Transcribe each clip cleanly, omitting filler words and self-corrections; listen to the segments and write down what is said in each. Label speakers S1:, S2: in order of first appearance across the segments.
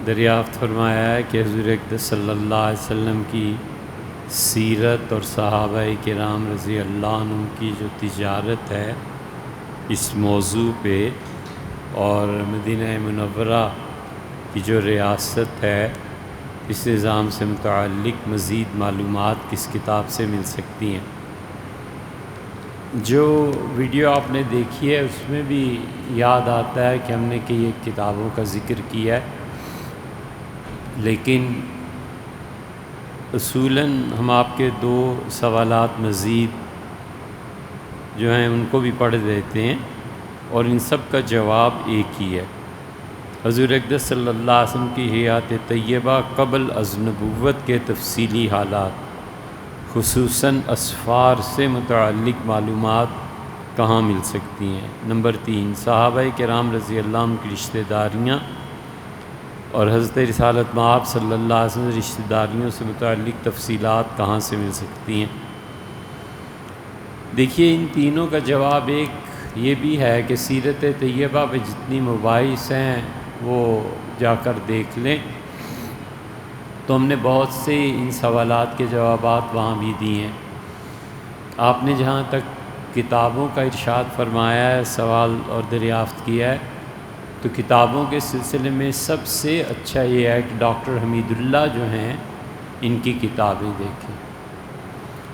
S1: دریافت فرمایا ہے کہ حضور اقدس صلی اللہ علیہ وسلم کی سیرت اور صحابہ کرام رضی اللہ عنہ کی جو تجارت ہے اس موضوع پہ، اور مدینہ منورہ کی جو ریاست ہے اس نظام سے متعلق مزید معلومات کس کتاب سے مل سکتی ہیں۔ جو ویڈیو آپ نے دیکھی ہے اس میں بھی یاد آتا ہے کہ ہم نے کئی کتابوں کا ذکر کیا ہے، لیکن اصولاً ہم آپ کے دو سوالات مزید جو ہیں ان کو بھی پڑھ دیتے ہیں، اور ان سب کا جواب ایک ہی ہے۔ حضور اقدس صلی اللہ علیہ وسلم کی حیات طیبہ قبل از نبوت کے تفصیلی حالات، خصوصاً اسفار سے متعلق معلومات کہاں مل سکتی ہیں؟ نمبر 3، صحابہ کرام رضی اللہ عنہ کی رشتہ داریاں اور حضرت رسالت مآب صلی اللہ علیہ وسلم رشتہ داریوں سے متعلق تفصیلات کہاں سے مل سکتی ہیں؟ دیکھیے، ان تینوں کا جواب ایک یہ بھی ہے کہ سیرت طیبہ پہ جتنی مباحث ہیں وہ جا کر دیکھ لیں، تو ہم نے بہت سے ان سوالات کے جوابات وہاں بھی دیے ہیں۔ آپ نے جہاں تک کتابوں کا ارشاد فرمایا ہے، سوال اور دریافت کیا ہے، تو کتابوں کے سلسلے میں سب سے اچھا یہ ہے کہ ڈاکٹر حمید اللہ جو ہیں ان کی کتابیں دیکھیں۔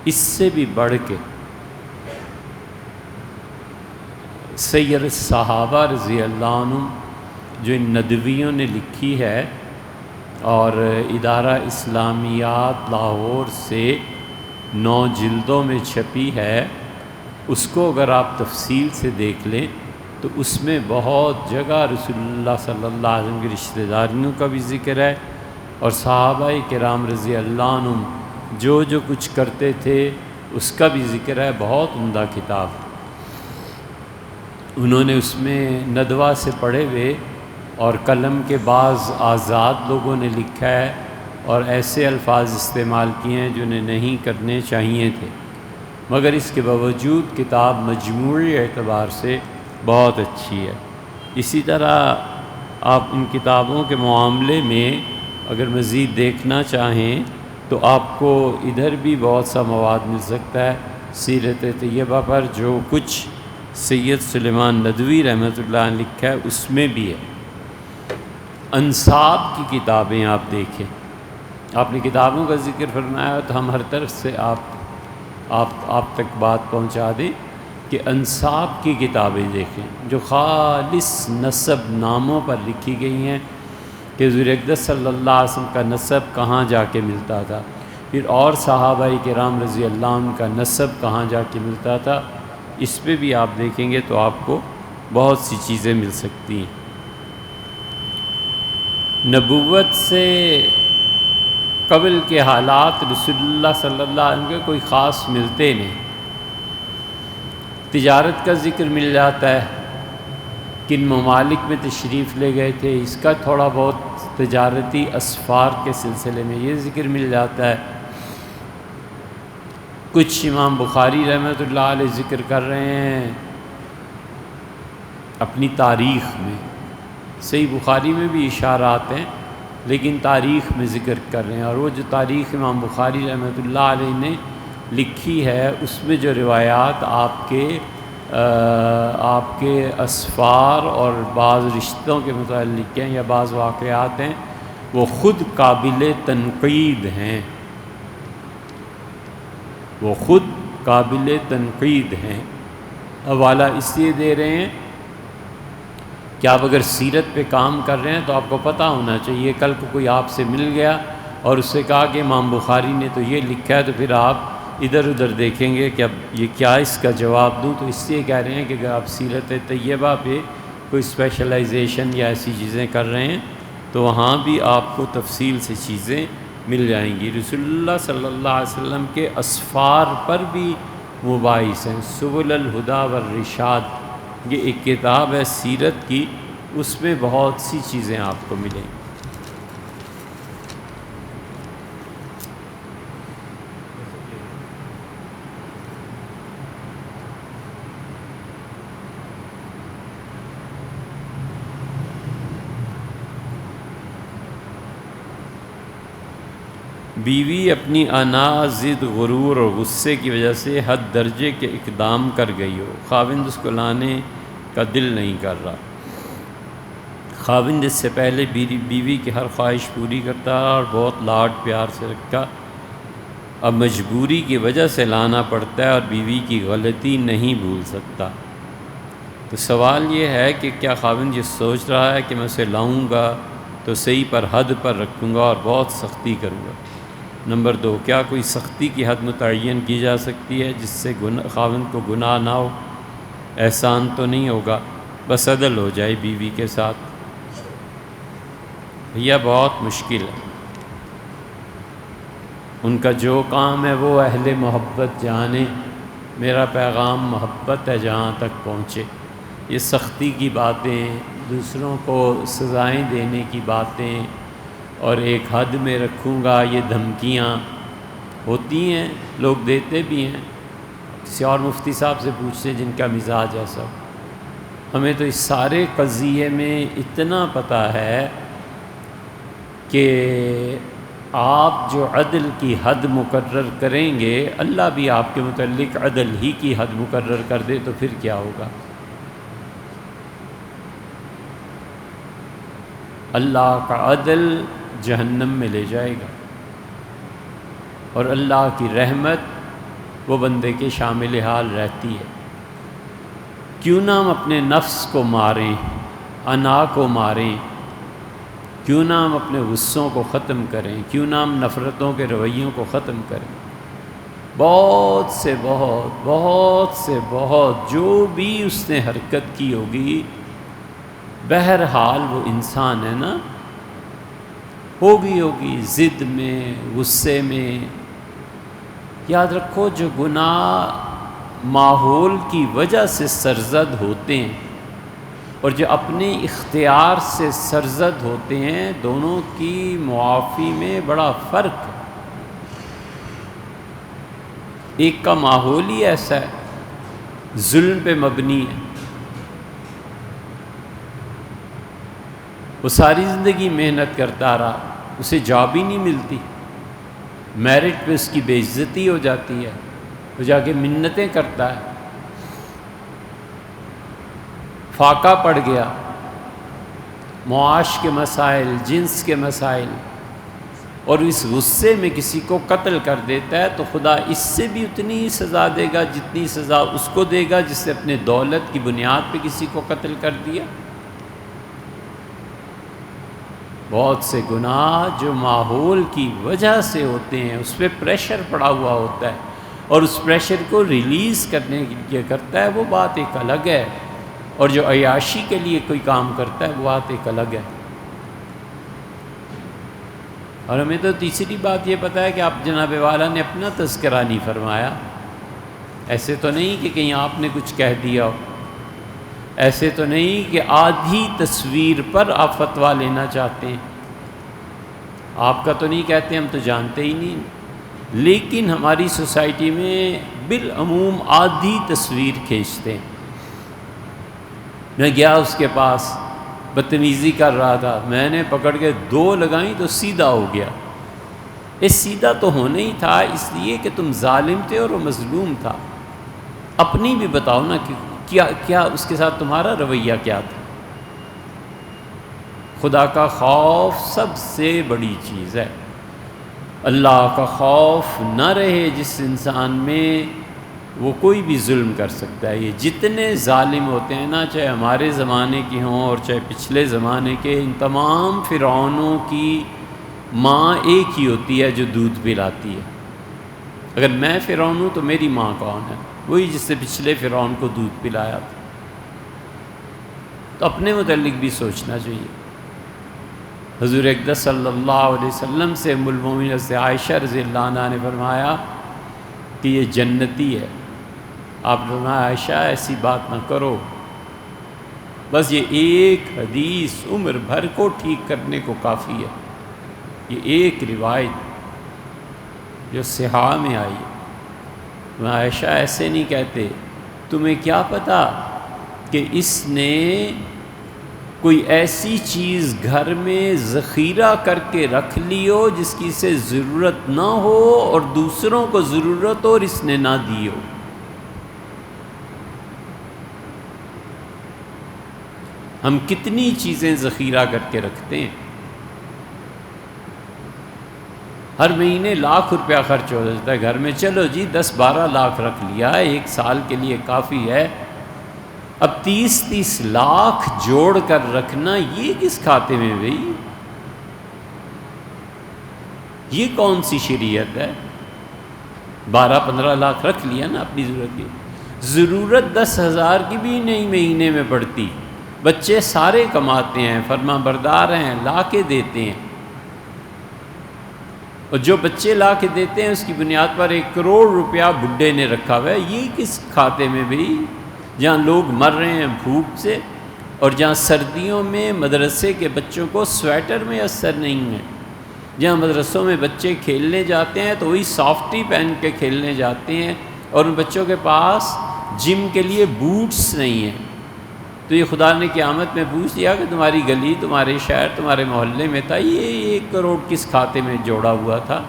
S1: اس سے بھی بڑھ کے سیر صحابہ رضی اللہ عنہ جو ان ندویوں نے لکھی ہے اور ادارہ اسلامیات لاہور سے 9 جلدوں میں چھپی ہے، اس کو اگر آپ تفصیل سے دیکھ لیں تو اس میں بہت جگہ رسول اللہ صلی اللہ علیہ وسلم کی رشتہ داریوں کا بھی ذکر ہے، اور صحابہ کرام رضی اللہ عنہ جو جو کچھ کرتے تھے اس کا بھی ذکر ہے۔ بہت عمدہ کتاب، انہوں نے اس میں ندوہ سے پڑھے ہوئے اور قلم کے بعض آزاد لوگوں نے لکھا ہے، اور ایسے الفاظ استعمال کیے ہیں جنہیں نہیں کرنے چاہیے تھے، مگر اس کے باوجود کتاب مجموعی اعتبار سے بہت اچھی ہے۔ اسی طرح آپ ان کتابوں کے معاملے میں اگر مزید دیکھنا چاہیں تو آپ کو ادھر بھی بہت سا مواد مل سکتا ہے سیرت طیبہ پر، جو کچھ سید سلیمان ندوی رحمۃ اللہ علیہ لکھا ہے اس میں بھی ہے۔ انساب کی کتابیں آپ دیکھیں، آپ نے کتابوں کا ذکر فرمایا تو ہم ہر طرف سے آپ تک بات پہنچا دیں کہ انساب کی کتابیں دیکھیں جو خالص نسب ناموں پر لکھی گئی ہیں کہ حضور اقدس صلی اللہ علیہ وسلم کا نسب کہاں جا کے ملتا تھا، پھر اور صحابہ کرام رضی اللہ عنہ کا نسب کہاں جا کے ملتا تھا، اس پہ بھی آپ دیکھیں گے تو آپ کو بہت سی چیزیں مل سکتی ہیں۔ نبوت سے قبل کے حالات رسول اللہ صلی اللہ علیہ وسلم کے کوئی خاص ملتے نہیں۔ تجارت کا ذکر مل جاتا ہے، کن ممالک میں تشریف لے گئے تھے اس کا تھوڑا بہت تجارتی اسفار کے سلسلے میں یہ ذکر مل جاتا ہے۔ کچھ امام بخاری رحمۃ اللہ علیہ ذکر کر رہے ہیں اپنی تاریخ میں، صحیح بخاری میں بھی اشارات ہیں لیکن تاریخ میں ذکر کر رہے ہیں، اور وہ جو تاریخ امام بخاری رحمۃ اللہ علیہ نے لکھی ہے اس میں جو روایات آپ کے اسفار اور بعض رشتوں کے متعلق ہیں یا بعض واقعات ہیں، وہ خود قابل تنقید ہیں، وہ خود قابل تنقید ہیں۔ حوالہ اس لیے دے رہے ہیں کہ آپ اگر سیرت پہ کام کر رہے ہیں تو آپ کو پتہ ہونا چاہیے، کل کو کوئی آپ سے مل گیا اور اس سے کہا کہ امام بخاری نے تو یہ لکھا ہے، تو پھر آپ ادھر ادھر دیکھیں گے کہ اب یہ کیا اس کا جواب دوں۔ تو اس لیے کہہ رہے ہیں کہ اگر آپ سیرت طیبہ پہ کوئی اسپیشلائزیشن یا ایسی چیزیں کر رہے ہیں تو وہاں بھی آپ کو تفصیل سے چیزیں مل جائیں گی۔ رسول اللہ صلی اللہ علیہ وسلم کے اسفار پر بھی مباحث ہیں، سبل الہدی والرشاد، یہ ایک کتاب ہے سیرت کی، اس میں بہت سی چیزیں آپ کو ملیں گی۔ بیوی اپنی انا، ضد، غرور اور غصے کی وجہ سے حد درجے کے اقدام کر گئی ہو، خاوند اس کو لانے کا دل نہیں کر رہا، خاوند اس سے پہلے بیوی کی ہر خواہش پوری کرتا اور بہت لاڈ پیار سے رکھا، اب مجبوری کی وجہ سے لانا پڑتا ہے اور بیوی کی غلطی نہیں بھول سکتا۔ تو سوال یہ ہے کہ کیا خاوند یہ سوچ رہا ہے کہ میں اسے لاؤں گا تو صحیح پر حد پر رکھوں گا اور بہت سختی کروں گا؟ نمبر 2، کیا کوئی سختی کی حد متعین کی جا سکتی ہے جس سے خاوند کو گناہ نہ ہو؟ احسان تو نہیں ہوگا، بس عدل ہو جائے بیوی کے ساتھ۔ یہ بہت مشکل ہے، ان کا جو کام ہے وہ اہل محبت جانے، میرا پیغام محبت ہے جہاں تک پہنچے۔ یہ سختی کی باتیں، دوسروں کو سزائیں دینے کی باتیں اور ایک حد میں رکھوں گا، یہ دھمکیاں ہوتی ہیں، لوگ دیتے بھی ہیں۔ کسی اور مفتی صاحب سے پوچھتے جن کا مزاج ایسا ہو۔ ہمیں تو اس سارے قضیے میں اتنا پتہ ہے کہ آپ جو عدل کی حد مقرر کریں گے، اللہ بھی آپ کے متعلق عدل ہی کی حد مقرر کر دے تو پھر کیا ہوگا؟ اللہ کا عدل جہنم میں لے جائے گا، اور اللہ کی رحمت وہ بندے کے شامل حال رہتی ہے۔ کیوں نہ ہم اپنے نفس کو ماریں، انا کو ماریں، کیوں نہ ہم اپنے غصوں کو ختم کریں، کیوں نہ ہم نفرتوں کے رویوں کو ختم کریں۔ بہت سے بہت جو بھی اس نے حرکت کی ہوگی، بہرحال وہ انسان ہے نا، ہوگی ضد میں، غصے میں۔ یاد رکھو جو گناہ ماحول کی وجہ سے سرزد ہوتے ہیں اور جو اپنے اختیار سے سرزد ہوتے ہیں، دونوں کی معافی میں بڑا فرق ہے۔ ایک کا ماحول ہی ایسا ہے، ظلم پہ مبنی ہے، وہ ساری زندگی محنت کرتا رہا، اسے جاب ہی نہیں ملتی، میرٹ پہ اس کی بے عزتی ہو جاتی ہے، وہ جا کے منتیں کرتا ہے، فاقہ پڑ گیا، معاش کے مسائل، جنس کے مسائل، اور اس غصے میں کسی کو قتل کر دیتا ہے تو خدا اس سے بھی اتنی ہی سزا دے گا جتنی سزا اس کو دے گا جس نے اپنے دولت کی بنیاد پہ کسی کو قتل کر دیا۔ بہت سے گناہ جو ماحول کی وجہ سے ہوتے ہیں، اس پہ پریشر پڑا ہوا ہوتا ہے اور اس پریشر کو ریلیز کرنے کے لیے کرتا ہے، وہ بات ایک الگ ہے، اور جو عیاشی کے لیے کوئی کام کرتا ہے وہ بات ایک الگ ہے۔ اور ہمیں تو تیسری بات یہ پتہ ہے کہ آپ جناب والا نے اپنا تذکرہ نہیں فرمایا، ایسے تو نہیں کہ کہیں آپ نے کچھ کہہ دیا ہو، ایسے تو نہیں کہ آدھی تصویر پر آپ فتویٰ لینا چاہتے ہیں، آپ کا تو نہیں کہتے، ہم تو جانتے ہی نہیں، لیکن ہماری سوسائٹی میں بالعموم آدھی تصویر کھینچتے ہیں۔ میں گیا اس کے پاس، بدتمیزی کر رہا تھا، میں نے پکڑ کے 2 لگائیں تو سیدھا ہو گیا۔ یہ سیدھا تو ہونا ہی تھا، اس لیے کہ تم ظالم تھے اور وہ مظلوم تھا۔ اپنی بھی بتاؤ نا کہ کیا اس کے ساتھ تمہارا رویہ کیا تھا؟ خدا کا خوف سب سے بڑی چیز ہے۔ اللہ کا خوف نہ رہے جس انسان میں، وہ کوئی بھی ظلم کر سکتا ہے۔ یہ جتنے ظالم ہوتے ہیں نا، چاہے ہمارے زمانے کے ہوں اور چاہے پچھلے زمانے کے، ان تمام فرعونوں کی ماں ایک ہی ہوتی ہے جو دودھ پلاتی ہے۔ اگر میں فرعون ہوں تو میری ماں کون ہے؟ وہی جس سے پچھلے فرعون کو دودھ پلایا تھا۔ تو اپنے متعلق بھی سوچنا چاہیے۔ حضور اقدس صلی اللہ علیہ وسلم سے ام المومنین حضرت عائشہ رضی اللہ عنہا نے فرمایا کہ یہ جنتی ہے۔ آپ نے فرمایا عائشہ ایسی بات نہ کرو، بس یہ ایک حدیث عمر بھر کو ٹھیک کرنے کو کافی ہے۔ یہ ایک روایت جو صحاح میں آئی ہے۔ عائشہ ایسے نہیں کہتے، تمہیں کیا پتہ کہ اس نے کوئی ایسی چیز گھر میں ذخیرہ کر کے رکھ لیو جس کی اسے ضرورت نہ ہو اور دوسروں کو ضرورت ہو اور اس نے نہ دی ہو۔ ہم کتنی چیزیں ذخیرہ کر کے رکھتے ہیں، ہر مہینے لاکھ روپیہ خرچ ہو جاتا ہے گھر میں، چلو جی 10-12 لاکھ رکھ لیا ہے، 1 سال کے لیے کافی ہے۔ اب 30-30 لاکھ جوڑ کر رکھنا، یہ کس کھاتے میں بھئی؟ یہ کون سی شریعت ہے؟ 12-15 لاکھ رکھ لیا نا اپنی ضرورت کی، ضرورت 10,000 کی بھی نہیں مہینے میں پڑتی۔ بچے سارے کماتے ہیں، فرما بردار ہیں، لا کے دیتے ہیں، اور جو بچے لا کے دیتے ہیں اس کی بنیاد پر 1 کروڑ روپیہ بڈھے نے رکھا ہوا ہے۔ یہ کس کھاتے میں بھئی؟ جہاں لوگ مر رہے ہیں بھوک سے، اور جہاں سردیوں میں مدرسے کے بچوں کو سویٹر میں اثر نہیں ہے، جہاں مدرسوں میں بچے کھیلنے جاتے ہیں تو وہی سافٹی پہن کے کھیلنے جاتے ہیں، اور ان بچوں کے پاس جم کے لیے بوٹس نہیں ہیں۔ تو یہ خدا نے قیامت میں پوچھ لیا کہ تمہاری گلی، تمہارے شہر، تمہارے محلے میں تھا، یہ 1 کروڑ کس کھاتے میں جوڑا ہوا تھا؟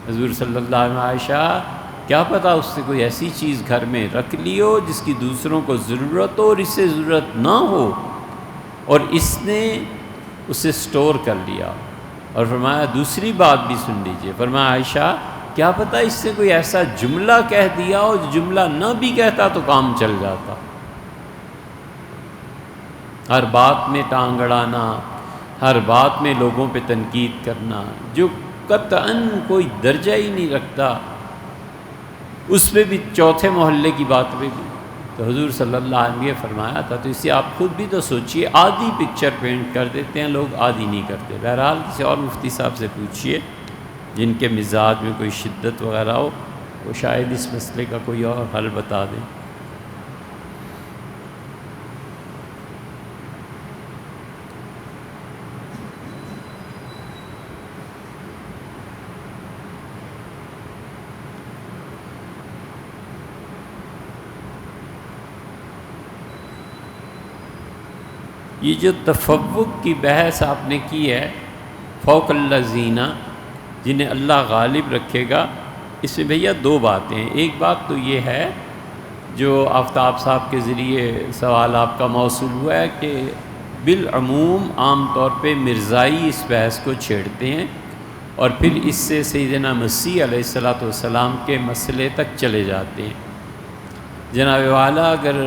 S1: حضور صلی اللہ علیہ وسلم، عائشہ کیا پتہ اس سے کوئی ایسی چیز گھر میں رکھ لیو جس کی دوسروں کو ضرورت ہو اور اس سے ضرورت نہ ہو، اور اس نے اسے سٹور کر لیا۔ اور فرمایا دوسری بات بھی سن لیجئے، فرمایا عائشہ کیا پتہ اس سے کوئی ایسا جملہ کہہ دیا ہو جو جملہ نہ بھی کہتا تو کام چل جاتا۔ ہر بات میں ٹانگ اڑانا، ہر بات میں لوگوں پہ تنقید کرنا، جو قطعاً کوئی درجہ ہی نہیں رکھتا، اس پہ بھی چوتھے محلے کی بات پہ بھی تو حضور صلی اللہ علیہ وسلم نے فرمایا تھا۔ تو اسے آپ خود بھی تو سوچئے، آدھی پکچر پینٹ کر دیتے ہیں لوگ، آدھی نہیں کرتے۔ بہرحال کسی اور مفتی صاحب سے پوچھئے جن کے مزاج میں کوئی شدت وغیرہ ہو، وہ شاید اس مسئلے کا کوئی اور حل بتا دیں۔ یہ جو تفوق کی بحث آپ نے کی ہے، فوق الذین، جنہیں اللہ غالب رکھے گا، اس میں بھیا 2 باتیں ہیں۔ ایک بات تو یہ ہے جو آفتاب صاحب کے ذریعے سوال آپ کا موصول ہوا ہے کہ بالعموم عام طور پہ مرزائی اس بحث کو چھیڑتے ہیں اور پھر اس سے سیدنا مسیح علیہ السلام کے مسئلے تک چلے جاتے ہیں۔ جناب والا اگر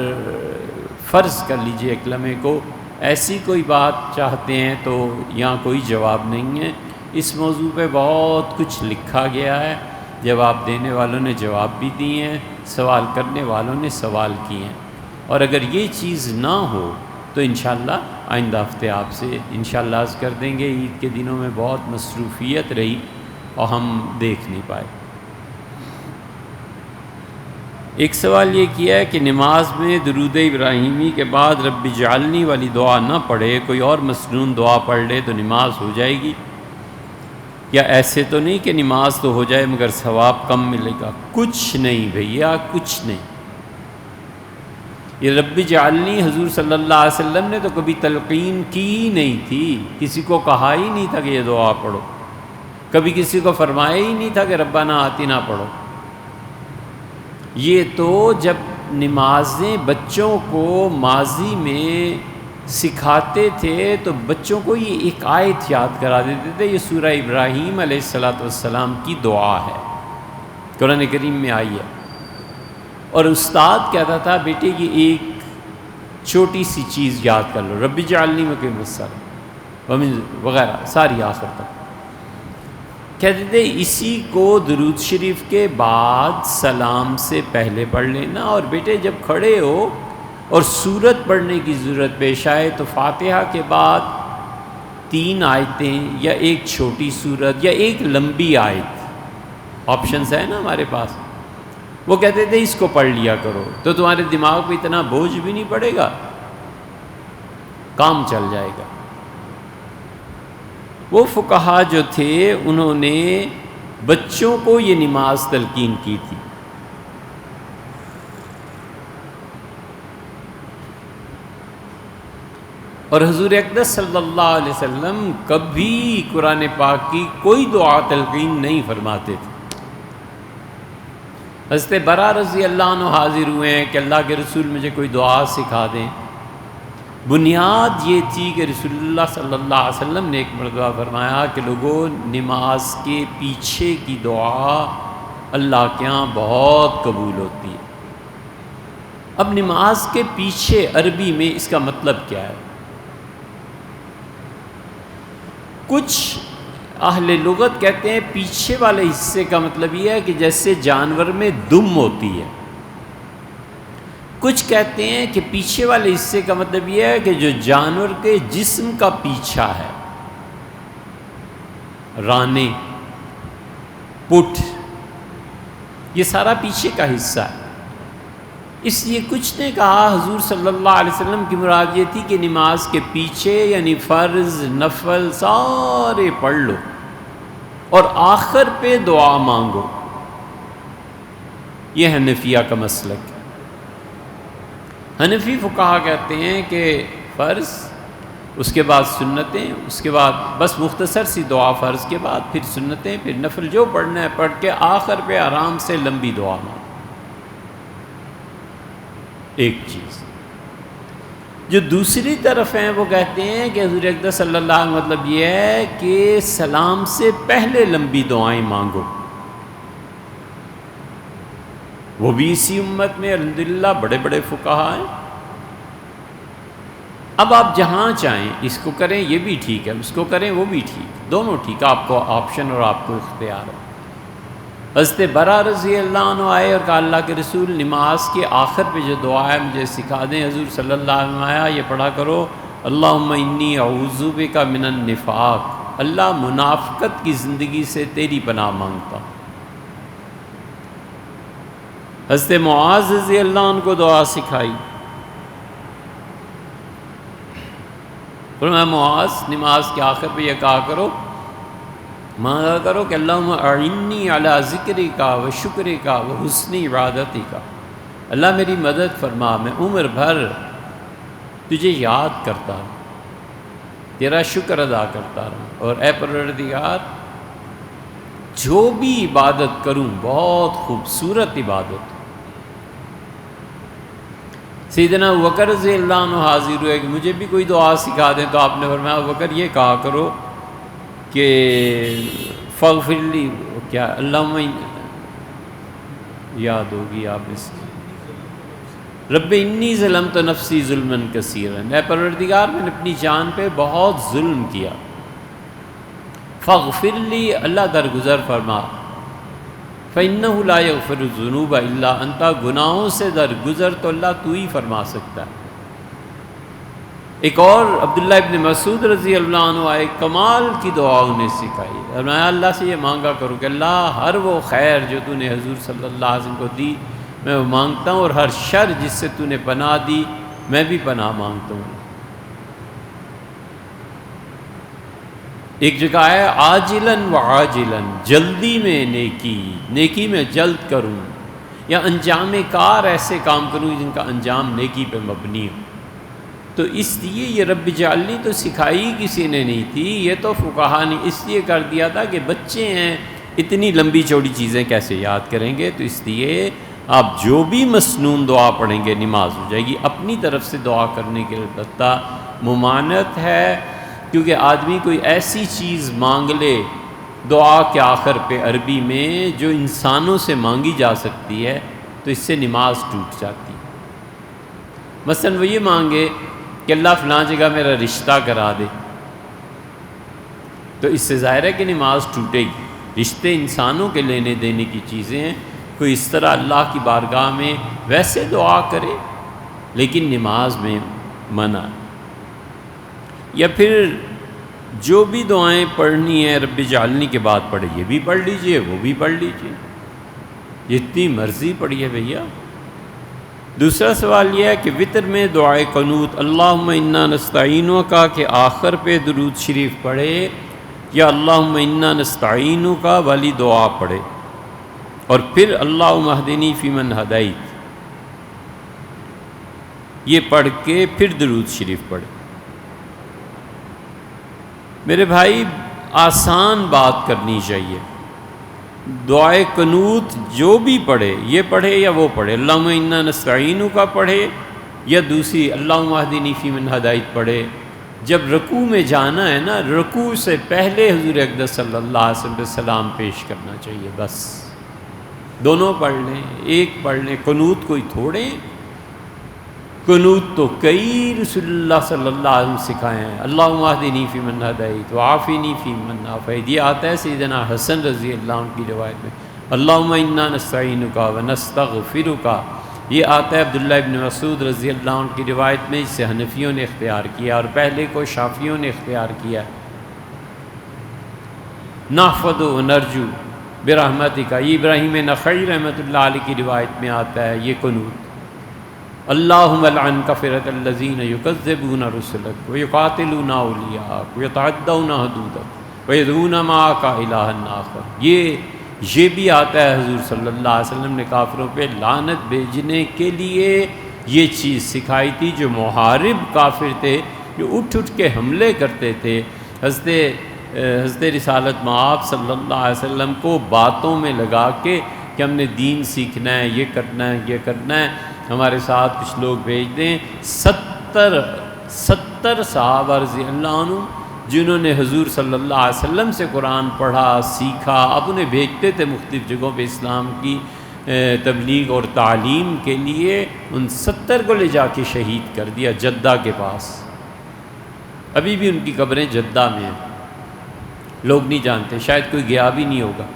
S1: فرض کر لیجئے ایک لمحے کو ایسی کوئی بات چاہتے ہیں تو یہاں کوئی جواب نہیں ہے۔ اس موضوع پہ بہت کچھ لکھا گیا ہے، جواب دینے والوں نے جواب بھی دیے ہیں، سوال کرنے والوں نے سوال کیے ہیں، اور اگر یہ چیز نہ ہو تو انشاءاللہ آئندہ ہفتے آپ سے انشاءاللہ عرض کر دیں گے۔ عید کے دنوں میں بہت مصروفیت رہی اور ہم دیکھ نہیں پائے۔ ایک سوال یہ کیا ہے کہ نماز میں درود ابراہیمی کے بعد رب اجعلنی والی دعا نہ پڑھے، کوئی اور مسنون دعا پڑھ لے تو نماز ہو جائے گی؟ یا ایسے تو نہیں کہ نماز تو ہو جائے مگر ثواب کم ملے گا؟ کچھ نہیں بھیا، کچھ نہیں۔ یہ رب اجعلنی حضور صلی اللہ علیہ وسلم نے تو کبھی تلقین کی ہی نہیں تھی، کسی کو کہا ہی نہیں تھا کہ یہ دعا پڑھو، کبھی کسی کو فرمایا ہی نہیں تھا کہ ربنا آتنا پڑھو۔ یہ تو جب نمازیں بچوں کو ماضی میں سکھاتے تھے تو بچوں کو یہ ایک آیت یاد کرا دیتے تھے، یہ سورہ ابراہیم علیہ السلام کی دعا ہے، قرآن کریم میں آئی ہے، اور استاد کہتا تھا بیٹے یہ ایک چھوٹی سی چیز یاد کر لو، رب اجعلنی مقیم الصلاۃ وغیرہ ساری آخر تک کہتے تھے۔ اسی کو درود شریف کے بعد سلام سے پہلے پڑھ لینا، اور بیٹے جب کھڑے ہو اور سورت پڑھنے کی ضرورت پیش آئے تو فاتحہ کے بعد 3 آیتیں یا ایک چھوٹی سورت یا ایک لمبی آیت، آپشنز ہے نا ہمارے پاس، وہ کہتے تھے اس کو پڑھ لیا کرو تو تمہارے دماغ پہ اتنا بوجھ بھی نہیں پڑے گا، کام چل جائے گا۔ وہ فقہا جو تھے انہوں نے بچوں کو یہ نماز تلقین کی تھی۔ اور حضور اقدس صلی اللہ علیہ وسلم کبھی قرآن پاک کی کوئی دعا تلقین نہیں فرماتے تھے۔ حضرت برا رضی اللہ عنہ حاضر ہوئے ہیں کہ اللہ کے رسول مجھے کوئی دعا سکھا دیں۔ بنیاد یہ تھی کہ رسول اللہ صلی اللہ علیہ وسلم نے ایک مرتبہ فرمایا کہ لوگوں، نماز کے پیچھے کی دعا اللہ کے ہاں بہت قبول ہوتی ہے۔ اب نماز کے پیچھے عربی میں اس کا مطلب کیا ہے؟ کچھ اہل لغت کہتے ہیں پیچھے والے حصے کا مطلب یہ ہے کہ جیسے جانور میں دم ہوتی ہے۔ کچھ کہتے ہیں کہ پیچھے والے حصے کا مطلب یہ ہے کہ جو جانور کے جسم کا پیچھا ہے، رانے، پٹھ، یہ سارا پیچھے کا حصہ ہے۔ اس لیے کچھ نے کہا حضور صلی اللہ علیہ وسلم کی مراد یہ تھی کہ نماز کے پیچھے یعنی فرض، نفل سارے پڑھ لو اور آخر پہ دعا مانگو۔ یہ حنفیہ کا مسلک ہے۔ حنفی فقہا کہتے ہیں کہ فرض، اس کے بعد سنتیں، اس کے بعد بس مختصر سی دعا فرض کے بعد، پھر سنتیں، پھر نفل جو پڑھنا ہے پڑھ کے آخر پہ آرام سے لمبی دعا مانگو۔ ایک چیز جو دوسری طرف ہیں وہ کہتے ہیں کہ حضور اقدس صلی اللہ علیہ وسلم مطلب یہ ہے کہ سلام سے پہلے لمبی دعائیں مانگو۔ وہ بھی اسی امت میں الحمدللہ بڑے بڑے فقہا ہیں۔ اب آپ جہاں چاہیں اس کو کریں، یہ بھی ٹھیک ہے، اس کو کریں وہ بھی ٹھیک، دونوں ٹھیک، آپ کو آپشن اور آپ کو اختیار ہے۔ حضرت برا رضی اللہ عنہ آئے اور کہا اللہ کے رسول نماز کے آخر پہ جو دعا ہے مجھے سکھا دیں۔ حضور صلی اللہ علیہ وسلم آیا، یہ پڑھا کرو اللہم انی اعوذ بک من النفاق، اللہ منافقت کی زندگی سے تیری پناہ مانگتا ہوں۔ حضرت معاذ رضی اللہ عنہ کو دعا سکھائی، فرمایا معاذ نماز کے آخر پہ یہ کہا کرو، مانگا کرو کہ اللہم اعنی علی ذکرک و شکرک و حسن عبادتک، اللہ میری مدد فرما، میں عمر بھر تجھے یاد کرتا رہوں، تیرا شکر ادا کرتا رہوں، اور اے پروردگار جو بھی عبادت کروں بہت خوبصورت عبادت۔ سیدنا ابوبکر رضی اللہ عنہ حاضر ہوئے کہ مجھے بھی کوئی دعا سکھا دیں، تو آپ نے فرمایا ابوبکر یہ کہا کرو کہ فاغفر لی، کیا اللہم یاد ہوگی آپ اس کی، رب انی ظلمت نفسی ظلما کثیرا، اے پروردگار میں نے اپنی جان پہ بہت ظلم کیا، فاغفر لی اللہ درگزر فرما، فإنہ لا یغفر الذنوب الا انت، گناہوں سے درگزر تو اللہ تو ہی فرما سکتا ہے۔ ایک اور عبداللہ ابن مسعود رضی اللہ عنہ آئے، کمال کی دعا انہیں سکھائی، فرمایا اللہ سے یہ مانگا کرو کہ اللہ ہر وہ خیر جو تو نے حضور صلی اللہ علیہ وسلم کو دی میں وہ مانگتا ہوں، اور ہر شر جس سے تو نے پناہ دی میں بھی پناہ مانگتا ہوں۔ ایک جگہ ہے عاجلاً و عاجلاً، جلدی میں نیکی، نیکی میں جلد کروں، یا انجام کار ایسے کام کروں جن کا انجام نیکی پہ مبنی ہو۔ تو اس لیے یہ رب اجعلنی تو سکھائی کسی نے نہیں تھی، یہ تو فقہا نے اس لیے کر دیا تھا کہ بچے ہیں اتنی لمبی چوڑی چیزیں کیسے یاد کریں گے، تو اس لیے آپ جو بھی مسنون دعا پڑھیں گے نماز ہو جائے گی۔ اپنی طرف سے دعا کرنے کے البتہ ممانعت ہے، کیونکہ آدمی کوئی ایسی چیز مانگ لے دعا کے آخر پہ عربی میں جو انسانوں سے مانگی جا سکتی ہے، تو اس سے نماز ٹوٹ جاتی ہے۔ مثلاً وہ یہ مانگے کہ اللہ فلاں جگہ میرا رشتہ کرا دے، تو اس سے ظاہر ہے کہ نماز ٹوٹے گی۔ رشتے انسانوں کے لینے دینے کی چیزیں ہیں، کوئی اس طرح اللہ کی بارگاہ میں ویسے دعا کرے لیکن نماز میں منع۔ یا پھر جو بھی دعائیں پڑھنی ہیں رب اجعلنی کے بعد پڑھے، یہ بھی پڑھ لیجئے وہ بھی پڑھ لیجئے، جتنی مرضی پڑھیے بھیا۔ دوسرا سوال یہ ہے کہ وطر میں دعائے قنوت اللہم انا نستعینک کے آخر پہ درود شریف پڑھے، یا اللہم انا نستعینک والی دعا پڑھے، اور پھر اللہم اہدنی فیمن ہدیت یہ پڑھ کے پھر درود شریف پڑھے۔ میرے بھائی آسان بات کرنی چاہیے. دعائے قنوت جو بھی پڑھے، یہ پڑھے یا وہ پڑھے، اللہم انا نستعینک کا پڑھے یا دوسری اللہم اہدنی فیمن ہدیت پڑھے، جب رکوع میں جانا ہے نا، رکوع سے پہلے حضور اقدس صلی اللہ علیہ وسلم پہ سلام پیش کرنا چاہیے. بس دونوں پڑھ لیں، ایک پڑھ لیں. قنوت کوئی تھوڑے، قنوت تو کئی رسول اللہ صلی اللہ علیہ وسلم سکھائے ہیں. اللہم اہدنی فیمن ہدیت وعافنی فیمن عافیت. یہ آتا ہے سیدنا حسن رضی اللہ عنہ کی روایت میں. اللہم انا نستعینک ونستغفرک، یہ آتا ہے عبداللہ ابن مسعود رضی اللہ عنہ کی روایت میں، جسے حنفیوں نے اختیار کیا اور پہلے کو شافعیوں نے اختیار کیا. نحفظ و نرجو برحمتک، یہ ابراہیم نخعی رحمۃ اللہ علیہ کی روایت میں آتا ہے یہ قنوت. اللہم لعن کفرۃ الذین یکذبون رسلک ویقاتلون اولیاءک ویتعدون حدودک ویدعون معک الہا آخر. یہ بھی آتا ہے حضور صلی اللہ علیہ وسلم نے کافروں پہ لعنت بھیجنے کے لیے یہ چیز سکھائی تھی. جو محارب کافر تھے، جو اٹھ کے حملے کرتے تھے حضرت رسالت مآب صلی اللہ علیہ وسلم کو باتوں میں لگا کے کہ ہم نے دین سیکھنا ہے، یہ کرنا ہے، یہ کرنا ہے، ہمارے ساتھ کچھ لوگ بھیج دیں. 70 صحابہ رضی اللہ عنہ جنہوں نے حضور صلی اللہ علیہ وسلم سے قرآن پڑھا، سیکھا، اب انہیں بھیجتے تھے مختلف جگہوں پہ اسلام کی تبلیغ اور تعلیم کے لیے. ان 70 کو لے جا کے شہید کر دیا جدہ کے پاس. ابھی بھی ان کی قبریں جدہ میں ہیں، لوگ نہیں جانتے، شاید کوئی گیا بھی نہیں ہوگا.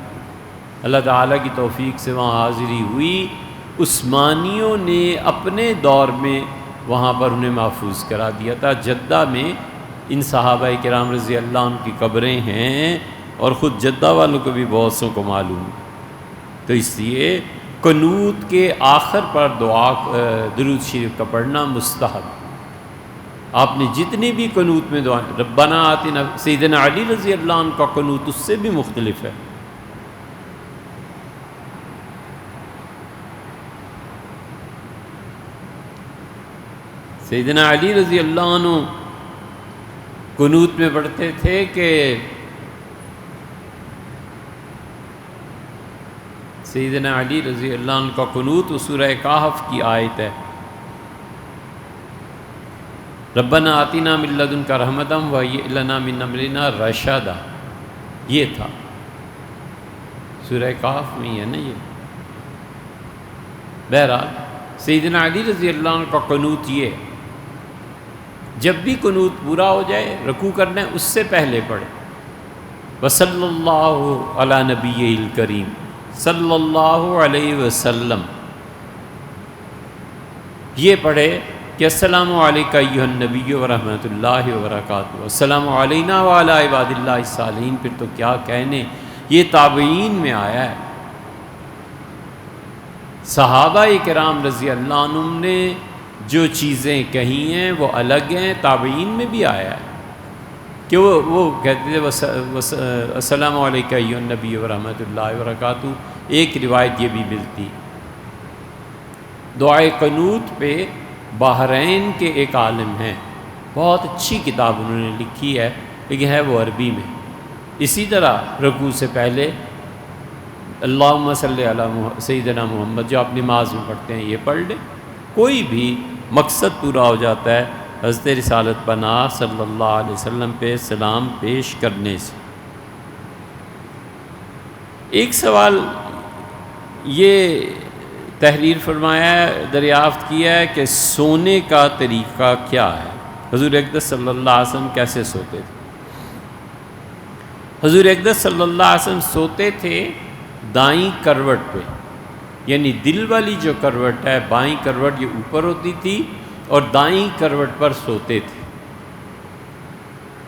S1: اللہ تعالیٰ کی توفیق سے وہاں حاضری ہوئی. عثمانیوں نے اپنے دور میں وہاں پر انہیں محفوظ کرا دیا تھا. جدہ میں ان صحابہ کرام رضی اللہ عنہ کی قبریں ہیں، اور خود جدہ والوں کو بھی بہت سو کو معلوم. تو اس لیے قنوت کے آخر پر درود شریف کا پڑھنا مستحب. آپ نے جتنی بھی قنوت میں دعائیں، ربنا آتنا، سیدنا علی رضی اللہ عنہ کا قنوت اس سے بھی مختلف ہے. سیدنا علی رضی اللہ عنہ قنوت میں پڑھتے تھے کہ سیدنا علی رضی اللہ عنہ کا قنوت سورہ کہف کی آیت ہے، ربنا آتنا من لدنک رحمۃ وہیئ لنا من امرنا رشدا. یہ تھا سورہ کہف میں ہی ہے نا یہ. بہرحال سیدنا علی رضی اللہ عنہ کا قنوت یہ ہے، جب بھی قنوت پورا ہو جائے رکوع کرنا ہے، اس سے پہلے پڑھے وصلی اللہ علی نبی الکریم صلی اللہ علیہ وسلم. یہ پڑھے کہ السلام علیکہ ایھا النبی ورحمۃ اللہ وبرکاتہ، السلام علینا وعلی عباد اللہ الصالحین. پھر تو کیا کہنے، یہ تابعین میں آیا ہے. صحابہ کرام رضی اللہ عنہم نے جو چیزیں کہی ہیں وہ الگ ہیں، تابعین میں بھی آیا ہے کہ وہ کہتے تھے السلام علیکہ ایھا النبی ورحمۃ اللہ وبرکاتہ. ایک روایت یہ بھی ملتی. دعائے قنوت پہ بحرین کے ایک عالم ہیں، بہت اچھی کتاب انہوں نے لکھی ہے، لیکن ہے وہ عربی میں. اسی طرح رکوع سے پہلے اللہم صلی علی سیدنا محمد جو آپ نماز میں پڑھتے ہیں یہ پڑھ لیں. کوئی بھی مقصد پورا ہو جاتا ہے حضرت رسالت پناہ صلی اللہ علیہ وسلم پہ سلام پیش کرنے سے. ایک سوال یہ تحریر فرمایا ہے، دریافت کیا ہے کہ سونے کا طریقہ کیا ہے، حضور اقدس صلی اللہ علیہ وسلم کیسے سوتے تھے؟ حضور اقدس صلی اللہ علیہ وسلم سوتے تھے دائیں کروٹ پہ، یعنی دل والی جو کروٹ ہے، بائیں کروٹ یہ اوپر ہوتی تھی اور دائیں کروٹ پر سوتے تھے.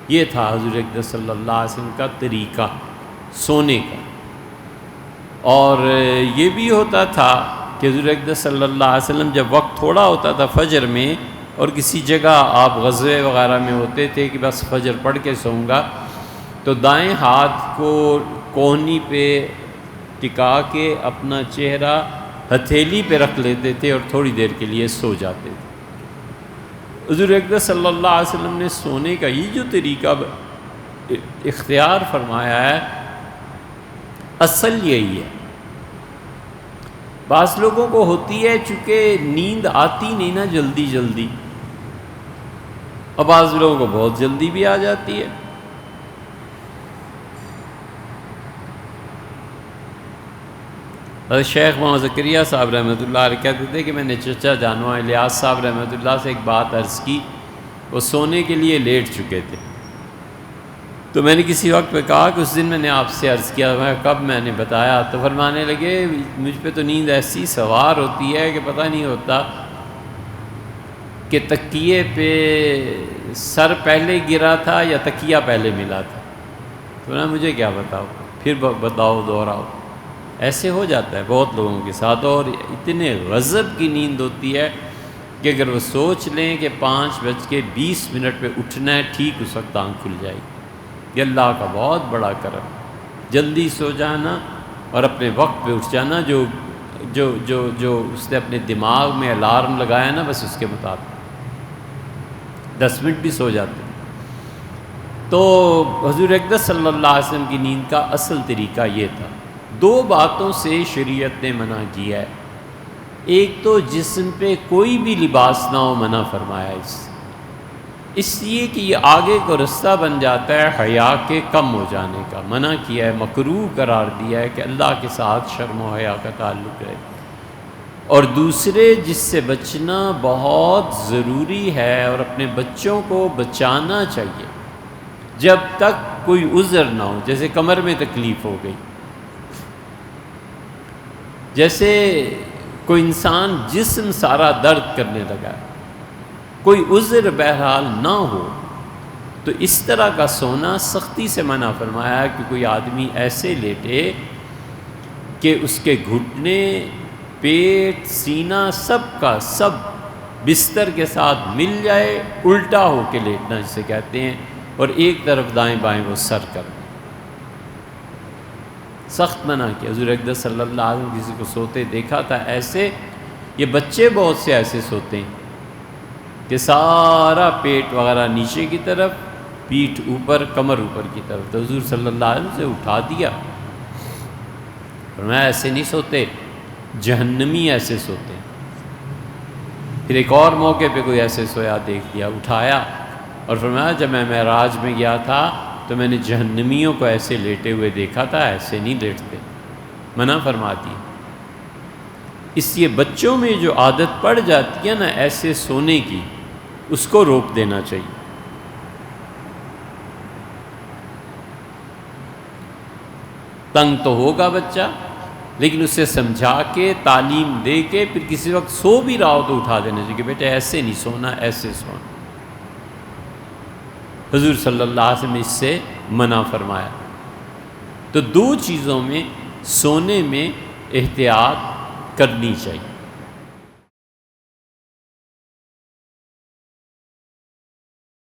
S1: یہ تھا حضور اقدس صلی اللہ علیہ وسلم کا طریقہ سونے کا. اور یہ بھی ہوتا تھا کہ حضور اقدس صلی اللہ علیہ وسلم جب وقت تھوڑا ہوتا تھا فجر میں اور کسی جگہ آپ غزوے وغیرہ میں ہوتے تھے کہ بس فجر پڑھ کے سوؤں گا، تو دائیں ہاتھ کو کوہنی پہ ٹکا کے اپنا چہرہ ہتھیلی پہ رکھ لیتے تھے اور تھوڑی دیر کے لیے سو جاتے تھے. حضور اقدس صلی اللہ علیہ وسلم نے سونے کا یہ جو طریقہ اختیار فرمایا ہے، اصل یہی ہے۔ بعض لوگوں کو ہوتی ہے چونکہ نیند آتی نہیں نا جلدی جلدی، اور بعض لوگوں کو بہت جلدی بھی آ جاتی ہے۔ حضرت شیخ محمد زکریا صاحب رحمۃ اللہ علیہ کہتے تھے کہ میں نے چچا جانوا الیاس صاحب رحمۃ اللہ سے ایک بات عرض کی، وہ سونے کے لیے لیٹ چکے تھے، تو میں نے کسی وقت پہ کہا کہ اس دن میں نے آپ سے عرض کیا، میں کب میں نے بتایا، تو فرمانے لگے مجھ پہ تو نیند ایسی سوار ہوتی ہے کہ پتہ نہیں ہوتا کہ تکیے پہ سر پہلے گرا تھا یا تکیہ پہلے ملا تھا، تو نا مجھے کیا بتاؤ، پھر بتاؤ دوہراؤ۔ ایسے ہو جاتا ہے بہت لوگوں کے ساتھ، اور اتنے غضب کی نیند ہوتی ہے کہ اگر وہ سوچ لیں کہ 5:20 پہ اٹھنا ہے، ٹھیک اس وقت آنکھ کھل جائے گی۔ یہ اللہ کا بہت بڑا کرم، جلدی سو جانا اور اپنے وقت پہ اٹھ جانا، جو جو جو جو اس نے اپنے دماغ میں الارم لگایا نا، بس اس کے مطابق 10 منٹ بھی سو جاتے ہیں۔ تو حضور اقدس صلی اللہ علیہ وسلم کی نیند کا اصل طریقہ یہ تھا۔ 2 باتوں سے شریعت نے منع کیا ہے، ایک تو جسم پہ کوئی بھی لباس نہ ہو، منع فرمایا اس لیے کہ یہ آگے کو رستہ بن جاتا ہے حیا کے کم ہو جانے کا، منع کیا ہے، مکروہ قرار دیا ہے کہ اللہ کے ساتھ شرم و حیا کا تعلق ہے۔ اور دوسرے جس سے بچنا بہت ضروری ہے اور اپنے بچوں کو بچانا چاہیے جب تک کوئی عذر نہ ہو، جیسے کمر میں تکلیف ہو گئی، جیسے کوئی انسان جسم سارا درد کرنے لگا، کوئی عذر بہرحال نہ ہو، تو اس طرح کا سونا سختی سے منع فرمایا کہ کوئی آدمی ایسے لیٹے کہ اس کے گھٹنے، پیٹ، سینہ سب کا سب بستر کے ساتھ مل جائے، الٹا ہو کے لیٹنا جسے کہتے ہیں، اور ایک طرف دائیں بائیں وہ سر کر، سخت منع کیا۔ حضور اقدس صلی اللہ علیہ وسلم کسی کو سوتے دیکھا تھا ایسے، یہ بچے بہت سے ایسے سوتے ہیں کہ سارا پیٹ وغیرہ نیچے کی طرف، پیٹھ اوپر، کمر اوپر کی طرف، تو حضور صلی اللہ علیہ وسلم سے اٹھا دیا، فرمایا ایسے نہیں سوتے، جہنمی ایسے سوتے ہیں۔ پھر ایک اور موقع پہ کوئی ایسے سویا دیکھ لیا، اٹھایا اور فرمایا جب میں معراج میں گیا تھا تو میں نے جہنمیوں کو ایسے لیٹے ہوئے دیکھا تھا، ایسے نہیں لیٹتے، منع فرما دی۔ اس لیے بچوں میں جو عادت پڑ جاتی ہے نا ایسے سونے کی، اس کو روک دینا چاہیے۔ تنگ تو ہوگا بچہ، لیکن اسے سمجھا کے، تعلیم دے کے، پھر کسی وقت سو بھی رہا ہو تو اٹھا دینا چاہیے کہ بیٹے ایسے نہیں سونا، ایسے سونا۔ حضور صلی اللہ علیہ وسلم نے اس سے منع فرمایا۔ تو 2 چیزوں میں سونے میں احتیاط کرنی چاہیے۔